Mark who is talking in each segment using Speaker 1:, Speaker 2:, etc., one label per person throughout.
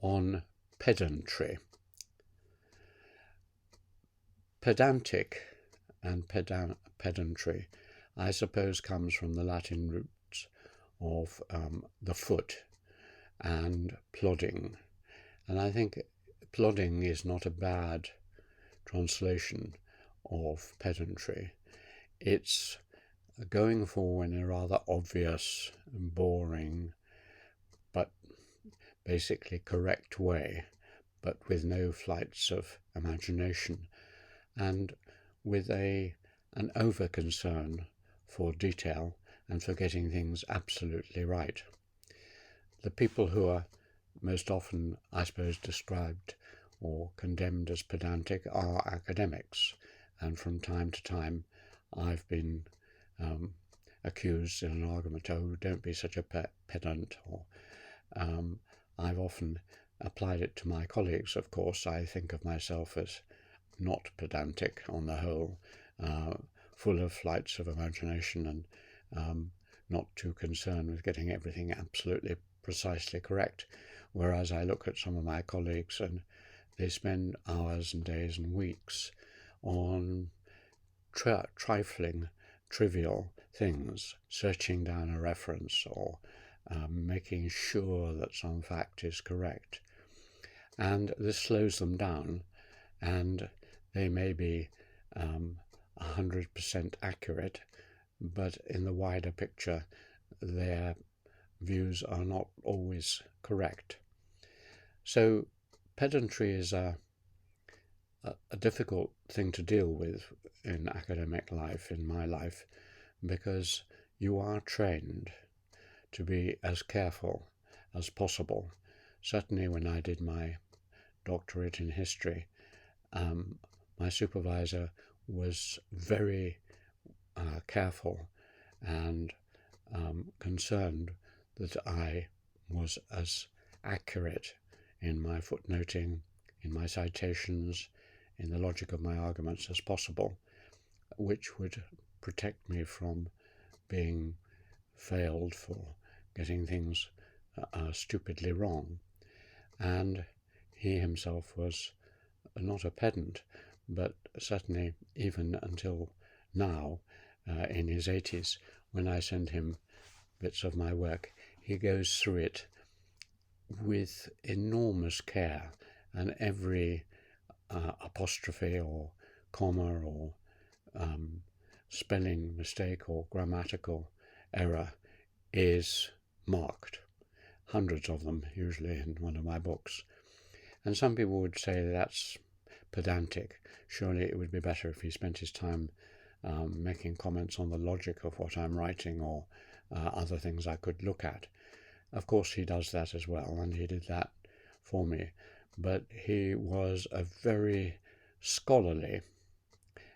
Speaker 1: on pedantry. Pedantic and pedantry, I suppose, comes from the Latin roots of the foot and plodding. And I think plodding is not a bad translation of pedantry. It's going for in a rather obvious and boring but basically correct way, but with no flights of imagination, and with an over-concern for detail and for getting things absolutely right. The people who are most often, I suppose, described or condemned as pedantic are academics, and from time to time I've been accused in an argument, oh, don't be such a pedant, or I've often applied it to my colleagues. Of course, I think of myself as not pedantic on the whole, full of flights of imagination and not too concerned with getting everything absolutely precisely correct. Whereas I look at some of my colleagues and they spend hours and days and weeks on trifling, trivial things, searching down a reference or making sure that some fact is correct. And this slows them down, and they may be 100% accurate, but in the wider picture their views are not always correct. So pedantry is a difficult thing to deal with in academic life, in my life, because you are trained to be as careful as possible. Certainly when I did my doctorate in history, my supervisor was very careful and concerned that I was as accurate in my footnoting, in my citations, in the logic of my arguments as possible, which would protect me from being failed for getting things stupidly wrong. And he himself was not a pedant, but certainly even until now, in his 80s, when I send him bits of my work, he goes through it with enormous care, and every apostrophe or comma or spelling mistake or grammatical error is marked. Hundreds of them, usually, in one of my books. And some people would say that's pedantic. Surely it would be better if he spent his time making comments on the logic of what I'm writing, or other things I could look at. Of course he does that as well, and he did that for me. But he was a very scholarly,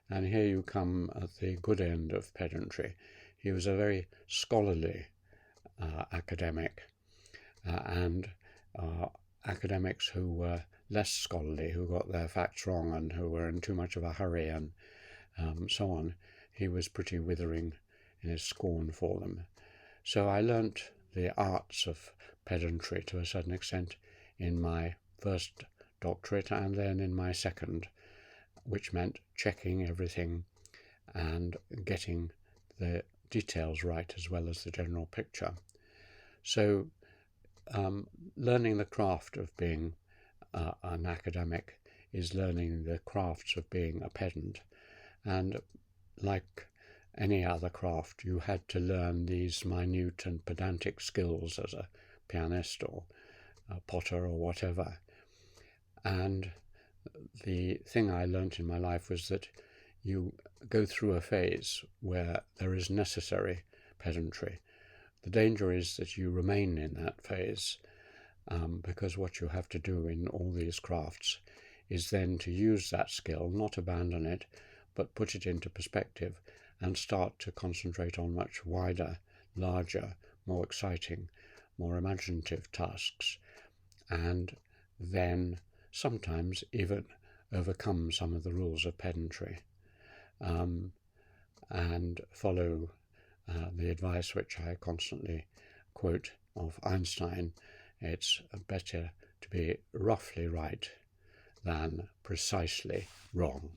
Speaker 1: and here you come at the good end of pedantry, he was a very scholarly academic, and academics who were less scholarly, who got their facts wrong and who were in too much of a hurry and so on, he was pretty withering in his scorn for them. So I learnt the arts of pedantry to a certain extent in my first doctorate and then in my second, which meant checking everything and getting the details right as well as the general picture. So learning the craft of being an academic is learning the crafts of being a pedant, and like any other craft, you had to learn these minute and pedantic skills as a pianist or a potter or whatever. And the thing I learnt in my life was that you go through a phase where there is necessary pedantry. The danger is that you remain in that phase, because what you have to do in all these crafts is then to use that skill, not abandon it, but put it into perspective and start to concentrate on much wider, larger, more exciting, more imaginative tasks, and then sometimes even overcome some of the rules of pedantry, and follow the advice which I constantly quote of Einstein: it's better to be roughly right than precisely wrong.